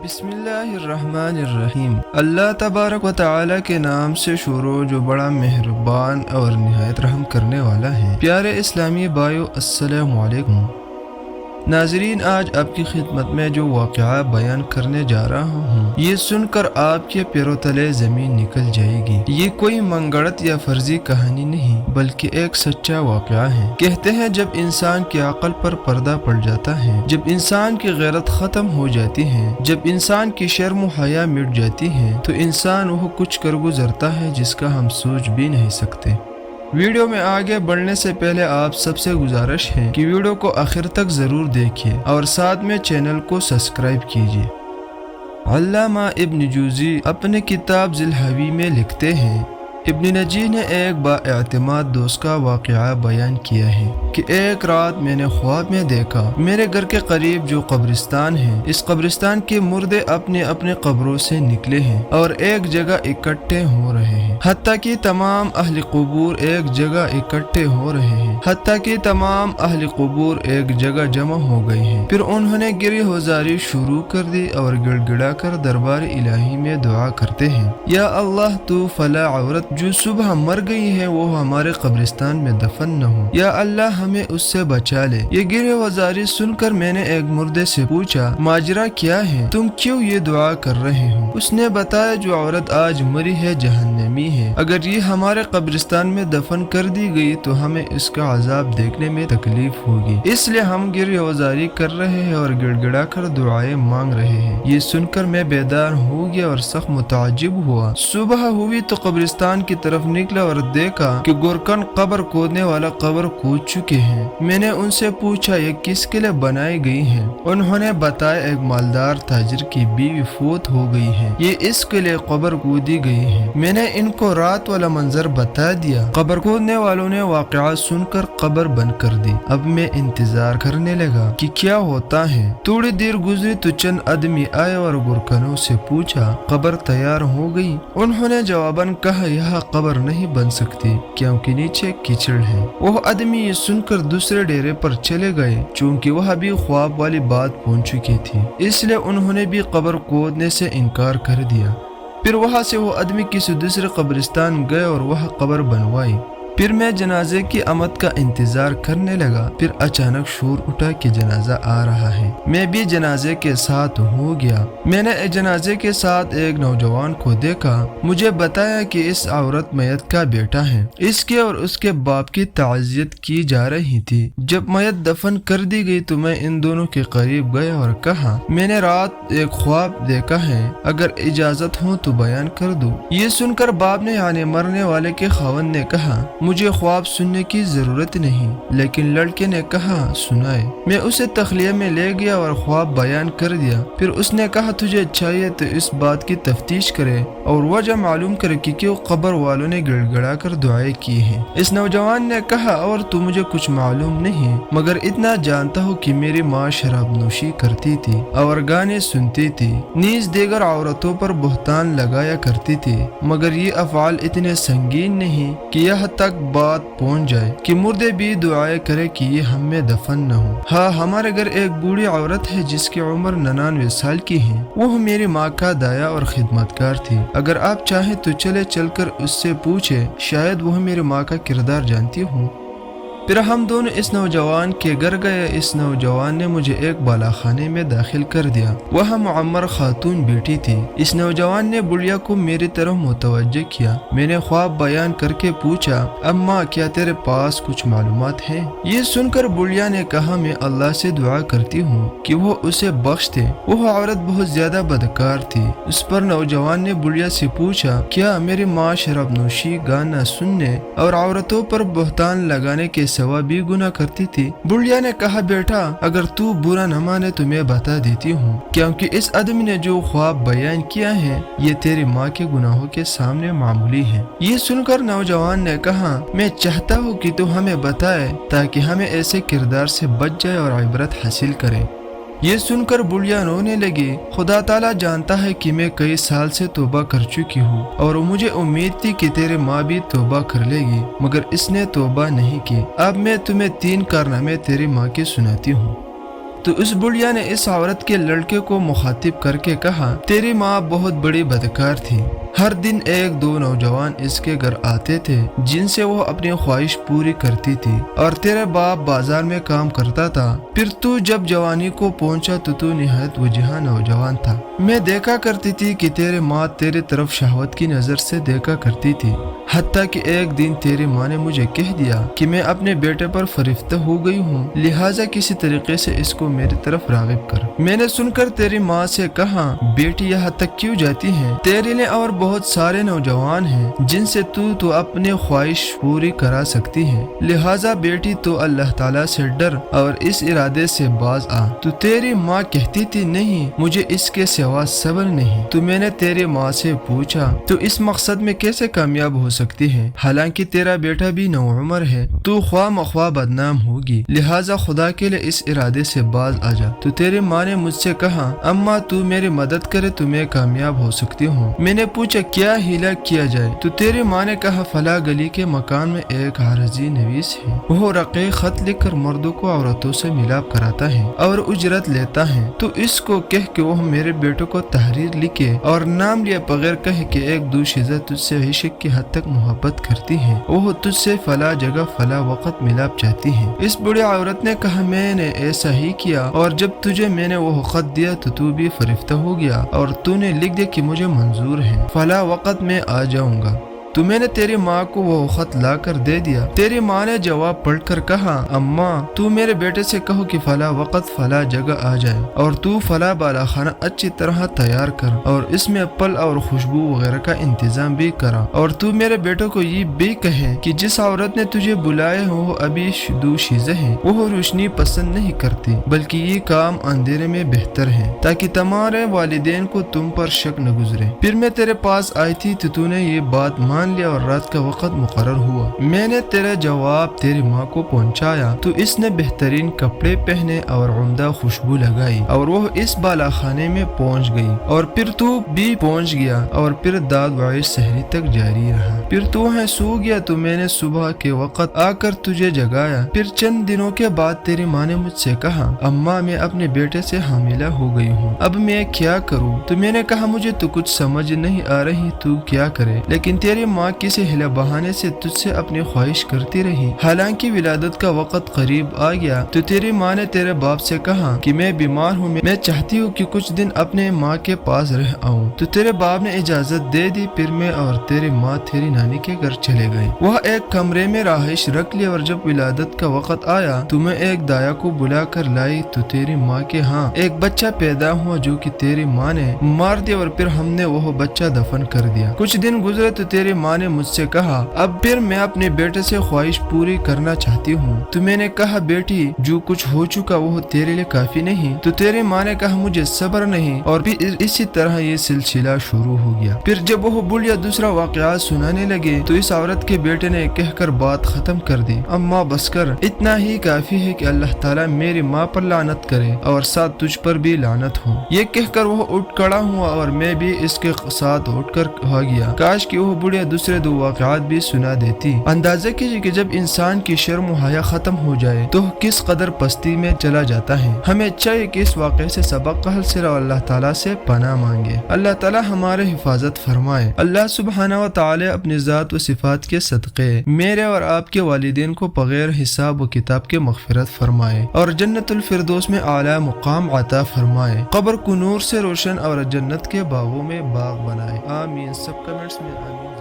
बिस्मिल्लाहिर्रहमानिर्रहीम। अल्लाह तबारक व तआला के नाम से शुरू जो बड़ा मेहरबान और निहायत रहम करने वाला है। प्यारे इस्लामी भाइयों, अस्सलामु अलैकुम। नाजरीन, आज आपकी खिदमत में जो वाक़या बयान करने जा रहा हूँ, ये सुनकर आपके पैरों तले ज़मीन निकल जाएगी। ये कोई मंगढ़त या फर्जी कहानी नहीं, बल्कि एक सच्चा वाक़या है। कहते हैं जब इंसान की अक़ल पर पर्दा पड़ जाता है, जब इंसान की गैरत ख़त्म हो जाती है, जब इंसान की शर्म व हया मिट जाती है, तो इंसान वो कुछ कर गुजरता है जिसका हम सोच भी नहीं सकते। वीडियो में आगे बढ़ने से पहले आप सबसे गुजारिश है कि वीडियो को आखिर तक ज़रूर देखिए और साथ में चैनल को सब्सक्राइब कीजिए। अल्लामा इब्न जूज़ी अपने किताब ज़िल हवी में लिखते हैं, इब्न नजी ने एक बाएतमाद दोस्त का वाक़या बयान किया है कि एक रात मैंने ख्वाब में देखा मेरे घर के करीब जो कब्रिस्तान है, इस कब्रिस्तान के मुर्दे अपने अपने कब्रों से निकले हैं और एक जगह इकट्ठे हो रहे हैं। हत्ता कि तमाम अहले क़ुबूर एक जगह इकट्ठे हो रहे हैं, हत्ता कि तमाम अहले क़ुबूर एक जगह जमा हो गए हैं। फिर उन्होंने गिरहज़ारी शुरू कर दी और गिड़गिड़ा कर दरबार इलाही में दुआ करते हैं, या अल्लाह तू फला औरत जो सुबह मर गई है वो हमारे कब्रिस्तान में दफन न हो, या अल्लाह हमें उससे बचा ले। ये गिरहज़ारी सुनकर मैंने एक मुर्दे से पूछा, माजरा क्या है, तुम क्यों ये दुआ कर रहे हो? उसने बताया, जो औरत आज मरी है जहन्नमी है, अगर ये हमारे कब्रिस्तान में दफन कर दी गई तो हमें इसका अजाब देखने में तकलीफ होगी, इसलिए हम गिरहज़ारी कर रहे हैं और गिड़गिड़ा कर दुआएं मांग रहे हैं। ये सुनकर मैं बेदार हो गया और सख्त मुताजिब हुआ। सुबह हुई तो कब्रिस्तान की तरफ निकला और देखा कि गोरकन कब्र खोदने वाला कब्र खोद चुके हैं। मैंने उनसे पूछा ये किसके लिए बनाई गई है? उन्होंने बताया एक मालदार ताजिर की बीवी फौत हो गई है, ये इसके लिए कब्र खोदी गई है। मैंने इनको रात वाला मंजर बता दिया। कब्र खोदने वालों ने वाक़या सुनकर कब्र बंद कर दी। अब मैं इंतजार करने लगा कि क्या होता है। थोड़ी देर गुजरी तो चंद आदमी आए और गोरकनों से पूछा, कब्र तैयार हो गई? उन्होंने जवाबन कहा, यह कब्र नहीं बन सकती क्योंकि नीचे कीचड़ है। वह आदमी ये सुनकर दूसरे डेरे पर चले गए। चूँकि वह भी ख्वाब वाली बात पहुंच चुकी थी, इसलिए उन्होंने भी कब्र खोदने से इनकार कर दिया। फिर वहां से वो आदमी किसी दूसरे कब्रिस्तान गए और वह कब्र बनवाई। फिर मैं जनाजे की आमद का इंतजार करने लगा। फिर अचानक शोर उठा कि जनाजा आ रहा है। मैं भी जनाजे के साथ हो गया। मैंने जनाजे के साथ एक नौजवान को देखा। मुझे बताया कि इस औरत मैयत का बेटा है, इसके और उसके बाप की ताज़ियत की जा रही थी। जब मैयत दफन कर दी गई तो मैं इन दोनों के करीब गया और कहा, मैंने रात एक ख्वाब देखा है, अगर इजाजत हो तो बयान कर दो। ये सुनकर बाप ने यानी मरने वाले के खावंद ने कहा, मुझे ख्वाब सुनने की जरूरत नहीं, लेकिन लड़के ने कहा सुनाए। मैं उसे तखलिया में ले गया और ख्वाब बयान कर दिया। फिर उसने कहा, तुझे चाहिए तो इस बात की तफ्तीश करे और वजह मालूम करे कि क्यों कब्र वालों ने गिड़गिड़ा कर दुआएं की हैं। इस नौजवान ने कहा, और तो मुझे कुछ मालूम नहीं, मगर इतना जानता हूँ कि मेरी माँ शराब नोशी करती थी और गाने सुनती थी, नीज देगर औरतों पर बहतान लगाया करती थी, मगर ये अफआल इतने संगीन नहीं कि यह तक बात पहुंच जाए कि मुर्दे भी दुआएं करे कि ये हम में दफन न हो। हाँ, हमारे घर एक बूढ़ी औरत है जिसकी उम्र 99 साल की है। वो मेरी माँ का दाया और खिदमतगार थी। अगर आप चाहें तो चले चलकर उससे पूछे, शायद वो मेरी माँ का किरदार जानती हो। फिर हम दोनों इस नौजवान के घर गए। इस नौजवान ने मुझे एक बालाखाने में दाखिल कर दिया। वह मुअम्मर खातून बेटी थी। इस नौजवान ने बुढ़िया को मेरी तरफ मुतवज्जे किया। मैंने ख्वाब बयान करके पूछा, अम्मा क्या तेरे पास कुछ मालूमात है? ये सुनकर बुढ़िया ने कहा, मैं अल्लाह से दुआ करती हूँ कि वो उसे बख्श दे। वह औरत बहुत ज्यादा बदकार थी। उस पर नौजवान ने बुढ़िया से पूछा, क्या मेरी माँ शराब नोशी, गाना सुनने और औरतों पर बहतान लगाने के सवा भी गुनाह करती थी? बुढ़िया ने कहा, बेटा अगर तू बुरा न माने तो मैं बता देती हूँ, क्योंकि इस आदमी ने जो ख्वाब बयान किया है ये तेरी माँ के गुनाहों के सामने मामूली है। ये सुनकर नौजवान ने कहा, मैं चाहता हूँ कि तू हमें बताए ताकि हमें ऐसे किरदार से बच जाए और इबरत हासिल करें। ये सुनकर बुढ़िया रोने लगी। खुदा ताला जानता है कि मैं कई साल से तौबा कर चुकी हूँ और मुझे उम्मीद थी कि तेरे माँ भी तौबा कर लेगी, मगर इसने तौबा नहीं की। अब मैं तुम्हें 3 कारनामे तेरी माँ के सुनाती हूँ। تو اس बुढ़िया ने इस औरत के लड़के को मुखातिब करके कहा, तेरी माँ बहुत बड़ी बदकार थी। हर दिन एक दो नौजवान इसके घर आते थे जिनसे वो अपनी ख्वाहिश पूरी करती थी, और तेरे बाप बाजार में काम करता था। फिर तू जब जवानी को पहुंचा तो तू निहायत वजह नौजवान था। मैं देखा करती थी कि तेरे माँ तेरे तरफ शहवत की नजर से देखा करती थी, हत्ता कि एक दिन तेरी माँ ने मुझे कह दिया कि मैं अपने बेटे पर फरिफ्ता हो गई हूँ, लिहाजा किसी तरीके से इसको मेरी तरफ रागिब कर। मैंने सुनकर तेरी माँ से कहा, बेटी यहाँ तक क्यों जाती है? तेरे लिए और बहुत सारे नौजवान हैं जिनसे तू अपनी ख्वाहिश पूरी करा सकती है, लिहाजा बेटी तो अल्लाह ताला से डर और इस इरादे से बाज आ। तो तेरी माँ कहती थी, नहीं मुझे इसके सिवा सब्र नहीं। तो मैंने तेरी माँ से पूछा, तो इस मकसद में कैसे कामयाब हो सकती है? हालांकि तेरा बेटा भी नौ उम्र है, तू ख्वाह मख्वाह बदनाम होगी, लिहाजा खुदा के लिए इस इरादे से बाज आ जा। तो तेरी माँ ने मुझसे कहा, अम्मा तू मेरी मदद करे तो मैं कामयाब हो सकती हूँ। मैंने पूछा, क्या हीला किया जाए? तो तेरी माँ ने कहा, फला गली के मकान में एक हारजी नवीस है, वो रक़े खत लिखकर मर्दों को औरतों से मिलाप कराता है और उजरत लेता है। तो इसको कह के वो मेरे बेटो को तहरीर लिखे और नाम लिए बगैर कहे कि एक दूसरी तुझसे इश्क की हद तक मोहब्बत करती है, वो तुझसे फला जगह फला वक्त मिलाप चाहती है। इस बूढ़ी औरत ने कहा, मैंने ऐसा ही किया, और जब तुझे मैंने वो खत दिया तो तू भी फरिफ्ता हो गया और तूने लिख दिया कि मुझे मंजूर है, फला वक्त में आ जाऊंगा। तो मैंने तेरी माँ को वो खत ला कर दे दिया। तेरी माँ ने जवाब पढ़कर कहा, अम्मा तू मेरे बेटे से कहो कि फला वक्त फला जगह आ जाए और तू फला बाला खाना अच्छी तरह तैयार कर और इसमें पल और खुशबू वगैरह का इंतजाम भी करा, और तू मेरे बेटो को ये भी कहे कि जिस औरत ने तुझे बुलाए हो वो अभी दूशीज़ है, वो रोशनी पसंद नहीं करती, बल्कि ये काम अंधेरे में बेहतर है, ताकि तुम्हारे वालिदैन को तुम पर शक न गुजरे। फिर मैं तेरे पास आई थी तो तूने ये बात मान लिया और रात का वक्त मुकर्रर हुआ। मैंने तेरा जवाब तेरी माँ को पहुँचाया तो इसने बेहतरीन कपड़े पहने और उम्दा खुशबू लगाई और वो इस बाला खाने में पहुँच गई, और फिर तू भी पहुँच गया और फिर दाद वाइश सहरी तक जारी रहा। फिर तू है सो गया तो मैंने सुबह के वक्त आकर तुझे जगाया। फिर चंद दिनों के बाद तेरी माँ ने मुझसे कहा, अम्मा मैं अपने बेटे से हामिला हो गई हूँ, अब मैं क्या करूँ? तो मैंने कहा, मुझे तो कुछ समझ नहीं आ रही, तू क्या करे? लेकिन तेरी माँ किसी हिला बहाने से तुझसे अपनी ख्वाहिश करती रही। हालांकि विलादत का वक्त करीब आ गया तो तेरी माँ ने तेरे बाप से कहा कि मैं बीमार हूँ, मैं चाहती हूँ कि कुछ दिन अपने माँ के पास रह आऊँ। तो तेरे बाप ने इजाजत दे दी। फिर मैं और तेरी माँ तेरी नानी के घर चले गए। वह एक कमरे में रहाइश रख लिया, और जब विलादत का वक्त आया तो मैं एक दाया को बुला कर लाई तो तेरी माँ के यहाँ एक बच्चा पैदा हुआ जो कि तेरी माँ ने मार दिया, और फिर हमने वह बच्चा दफन कर दिया। कुछ दिन गुजरे तो तेरी माँ ने मुझसे कहा, अब फिर मैं अपने बेटे से ख्वाहिश पूरी करना चाहती हूँ। तो मैंने कहा, बेटी जो कुछ हो चुका वो तेरे लिए काफी नहीं। तो तेरी माँ ने कहा, मुझे सब्र नहीं, और फिर इसी तरह ये सिलसिला शुरू हो गया। फिर जब वो बुढ़िया दूसरा वाकया सुनाने लगे तो इस औरत के बेटे ने कहकर बात खत्म कर दी, अम्मा बस कर, इतना ही काफी है कि अल्लाह ताला मेरी माँ पर लानत करे और साथ तुझ पर भी लानत हो। ये कहकर वो उठ खड़ा हुआ और मैं भी इसके साथ उठकर आ गया। काश कि वो बुढ़िया दूसरे दो वाक़यात भी सुना देती। अंदाजा कीजिए कि जब इंसान की शर्म हया खत्म हो जाए तो किस कदर पस्ती में चला जाता है। हमें चाहिए कि इस वाक़े से सबक हासिल और अल्लाह ताला से पनाह मांगे। अल्लाह ताला हमारे हिफाजत फरमाए। अल्लाह सुब्हानहू व तआला अपनी ज़ात व सिफात के सदक़े मेरे और आपके वालिदैन को बगैर हिसाब व किताब के मग़फ़िरत फरमाए और जन्नतुल फिरदौस में आला मुकाम अता फरमाए। कब्र को नूर से रोशन और जन्नत के बागों में बाग बनाए। आमीन। सब कमेंट्स में आमीन।